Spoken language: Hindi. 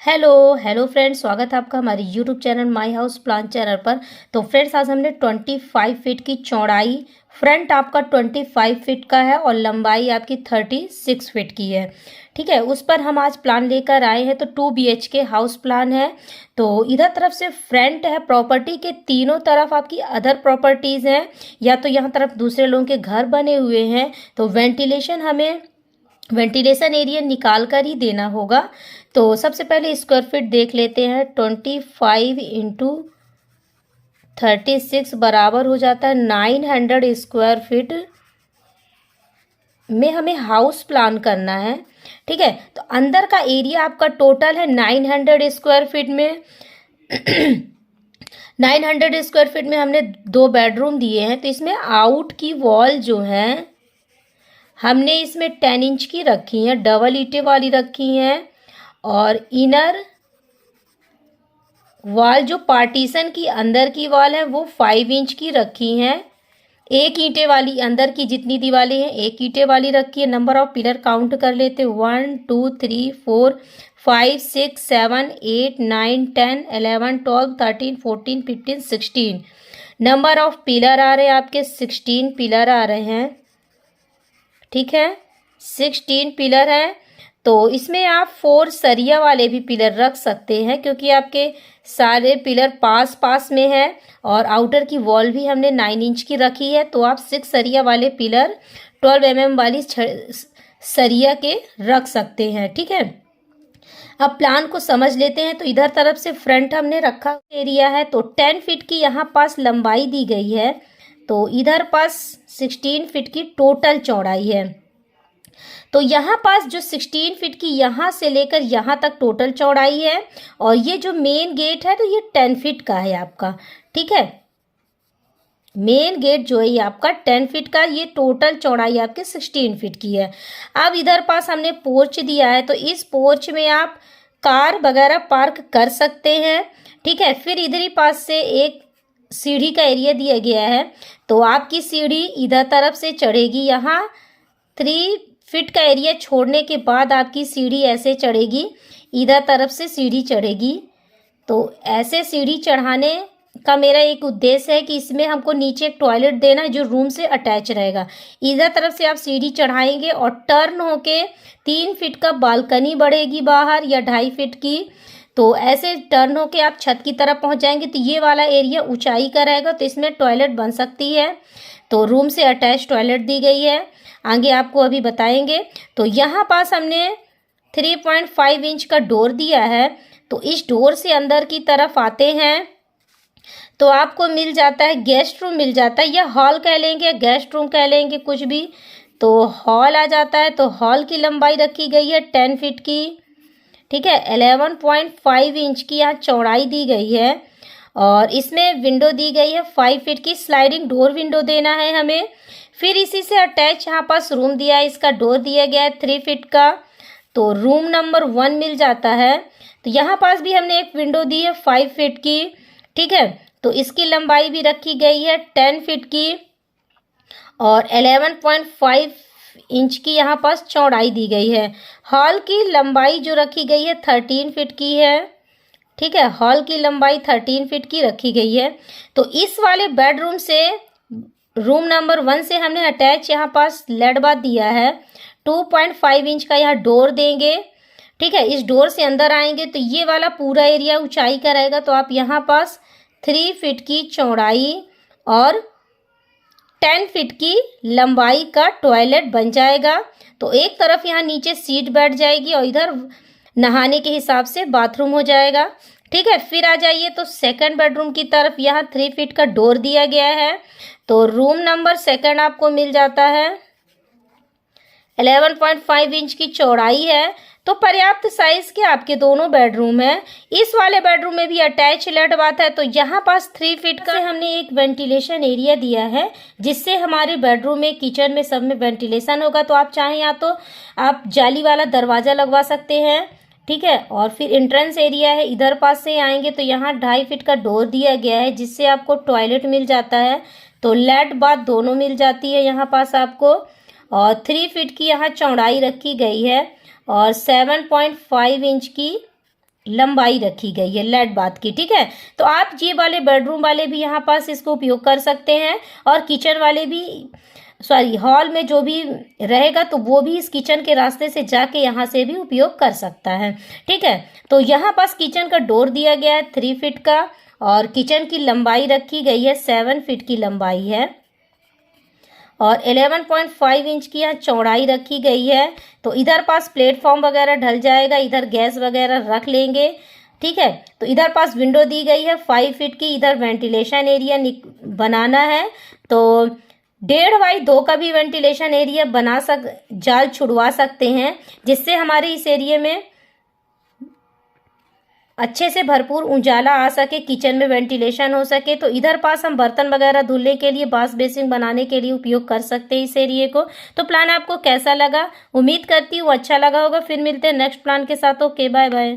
हेलो फ्रेंड्स, स्वागत है आपका हमारे YouTube channel my house plan channel पर। तो फ्रेंड्स, आज हमने 25 फीट की चौड़ाई, फ्रंट आपका 25 फीट का है और लंबाई आपकी 36 फीट की है। ठीक है, उस पर हम आज प्लान लेकर आए हैं। तो 2 BHK हाउस प्लान है। तो इधर तरफ से फ्रंट है, प्रॉपर्टी के तीनों तरफ आपकी अदर प्रॉपर्टीज़ हैं, या तो यहाँ तरफ दूसरे लोगों के घर बने हुए हैं। तो वेंटिलेशन एरिया निकाल कर ही देना होगा। तो सबसे पहले स्क्वायर फीट देख लेते हैं। 25 इंटू 36 बराबर हो जाता है 900 स्क्वायर फीट में हमें हाउस प्लान करना है। ठीक है, तो अंदर का एरिया आपका टोटल है 900 स्क्वायर फीट में। 900 स्क्वायर फीट में हमने 2 बेडरूम दिए हैं। तो इसमें आउट की वॉल जो है हमने इसमें 10 इंच की रखी है, डबल ईंटें वाली रखी हैं। और इनर वॉल जो पार्टीशन की अंदर की वॉल है वो 5 इंच की रखी हैं। एक ईंटे वाली अंदर की जितनी दीवारें हैं एक ईंटे वाली रखी है। नंबर ऑफ पिलर काउंट कर लेते 1 2 3 4 5 6 7 8 9 10 11 12 13 14 15 16 नंबर ऑफ पिलर आ रहे हैं आपके 16 पिलर आ रहे हैं। ठीक है, 16 पिलर हैं। तो इसमें आप 4 सरिया वाले भी पिलर रख सकते हैं, क्योंकि आपके सारे पिलर पास पास में है। और आउटर की वॉल भी हमने 9 इंच की रखी है। तो आप 6 सरिया वाले पिलर 12 mm वाली सरिया के रख सकते हैं। ठीक है, अब प्लान को समझ लेते हैं। तो इधर तरफ से फ्रंट हमने रखा एरिया है, तो 10 फीट की यहाँ पास लंबाई दी गई है। तो इधर पास 16 फीट की टोटल चौड़ाई है। तो यहाँ पास जो 16 फीट की यहाँ से लेकर यहाँ तक टोटल चौड़ाई है। और ये जो मेन गेट है तो ये 10 फीट का है आपका। ठीक है, मेन गेट जो है ये आपका 10 फीट का, ये टोटल चौड़ाई आपके 16 फीट की है। अब इधर पास हमने पोर्च दिया है, तो इस पोर्च में आप कार वगैरह पार्क कर सकते हैं। ठीक है, फिर इधर ही पास से एक सीढ़ी का एरिया दिया गया है। तो आपकी सीढ़ी इधर तरफ से चढ़ेगी। यहाँ 3 फीट का एरिया छोड़ने के बाद आपकी सीढ़ी ऐसे चढ़ेगी, इधर तरफ से सीढ़ी चढ़ेगी। तो ऐसे सीढ़ी चढ़ाने का मेरा एक उद्देश्य है कि इसमें हमको नीचे एक टॉयलेट देना है जो रूम से अटैच रहेगा। इधर तरफ से आप सीढ़ी चढ़ाएंगे और टर्न होके 3 फीट का बालकनी बढ़ेगी बाहर, या 2.5 फीट की। तो ऐसे टर्न होके आप छत की तरफ पहुंच जाएंगे। तो ये वाला एरिया ऊंचाई का रहेगा, तो इसमें टॉयलेट बन सकती है। तो रूम से अटैच टॉयलेट दी गई है, आगे आपको अभी बताएंगे। तो यहाँ पास हमने 3.5 इंच का डोर दिया है। तो इस डोर से अंदर की तरफ आते हैं तो आपको मिल जाता है गेस्ट रूम मिल जाता है, या हॉल कह लेंगे या गेस्ट रूम कह लेंगे, कुछ भी। तो हॉल आ जाता है। तो हॉल की लंबाई रखी गई है 10 फीट की। ठीक है, 11.5 इंच की यहाँ चौड़ाई दी गई है। और इसमें विंडो दी गई है 5 फीट की, स्लाइडिंग डोर विंडो देना है हमें। फिर इसी से अटैच यहाँ पास रूम दिया है, इसका डोर दिया गया है 3 फीट का। तो रूम नंबर 1 मिल जाता है। तो यहाँ पास भी हमने एक विंडो दी है 5 फीट की। ठीक है, तो इसकी लंबाई भी रखी गई है 10 फीट की और 11.5 इंच की यहाँ पास चौड़ाई दी गई है। हॉल की लंबाई जो रखी गई है 13 फीट की है। ठीक है, हॉल की लंबाई 13 फीट की रखी गई है। तो इस वाले बेडरूम से रूम नंबर 1 से हमने अटैच यहाँ पास लेड बाथ दिया है। 2.5 इंच का यहाँ डोर देंगे। ठीक है, इस डोर से अंदर आएंगे तो ये वाला पूरा एरिया ऊंचाई का रहेगा। तो आप यहाँ पास 3 फीट की चौड़ाई और 10 फीट की लंबाई का टॉयलेट बन जाएगा। तो एक तरफ यहाँ नीचे सीट बैठ जाएगी और इधर नहाने के हिसाब से बाथरूम हो जाएगा। ठीक है, फिर आ जाइए तो सेकंड बेडरूम की तरफ। यहाँ 3 फीट का डोर दिया गया है। तो रूम नंबर 2 आपको मिल जाता है। 11.5 इंच की चौड़ाई है। तो पर्याप्त साइज के आपके दोनों बेडरूम है। इस वाले बेडरूम में भी अटैच लेट बात है। तो यहाँ पास 3 फीट का हमने एक वेंटिलेशन एरिया दिया है, जिससे हमारे बेडरूम में, किचन में, सब में वेंटिलेशन होगा। तो आप चाहें या तो आप जाली वाला दरवाजा लगवा सकते हैं। ठीक है, और फिर एंट्रेंस एरिया है, इधर पास से आएंगे तो यहाँ 2.5 फीट का डोर दिया गया है, जिससे आपको टॉयलेट मिल जाता है। तो लेट बाथ दोनों मिल जाती है यहाँ पास आपको। और 3 फीट की यहाँ चौड़ाई रखी गई है और 7.5 इंच की लंबाई रखी गई है लेट बाथ की, ठीक है। तो आप ये वाले बेडरूम वाले भी यहाँ पास इसको उपयोग कर सकते हैं, और किचन वाले भी, सॉरी हॉल में जो भी रहेगा तो वो भी इस किचन के रास्ते से जाके यहाँ से भी उपयोग कर सकता है, ठीक है। तो यहाँ पास किचन का डोर दिया गया है 3 फीट का, और किचन की लंबाई रखी गई है 7 फीट की लंबाई है, और 11.5 इंच की यहाँ चौड़ाई रखी गई है। तो इधर पास प्लेटफॉर्म वगैरह ढल जाएगा, इधर गैस वगैरह रख लेंगे, ठीक है। तो इधर पास विंडो दी गई है 5 फीट की, इधर वेंटिलेशन एरिया बनाना है, तो 1.5 बाई 2 का भी वेंटिलेशन एरिया जाल छुड़वा सकते हैं, जिससे हमारे इस एरिया में अच्छे से भरपूर उजाला आ सके, किचन में वेंटिलेशन हो सके। तो इधर पास हम बर्तन वगैरह धुलने के लिए, वॉश बेसिन बनाने के लिए उपयोग कर सकते हैं इस एरिया को। तो प्लान आपको कैसा लगा, उम्मीद करती हूँ अच्छा लगा होगा। फिर मिलते हैं नेक्स्ट प्लान के साथ। Okay, bye bye.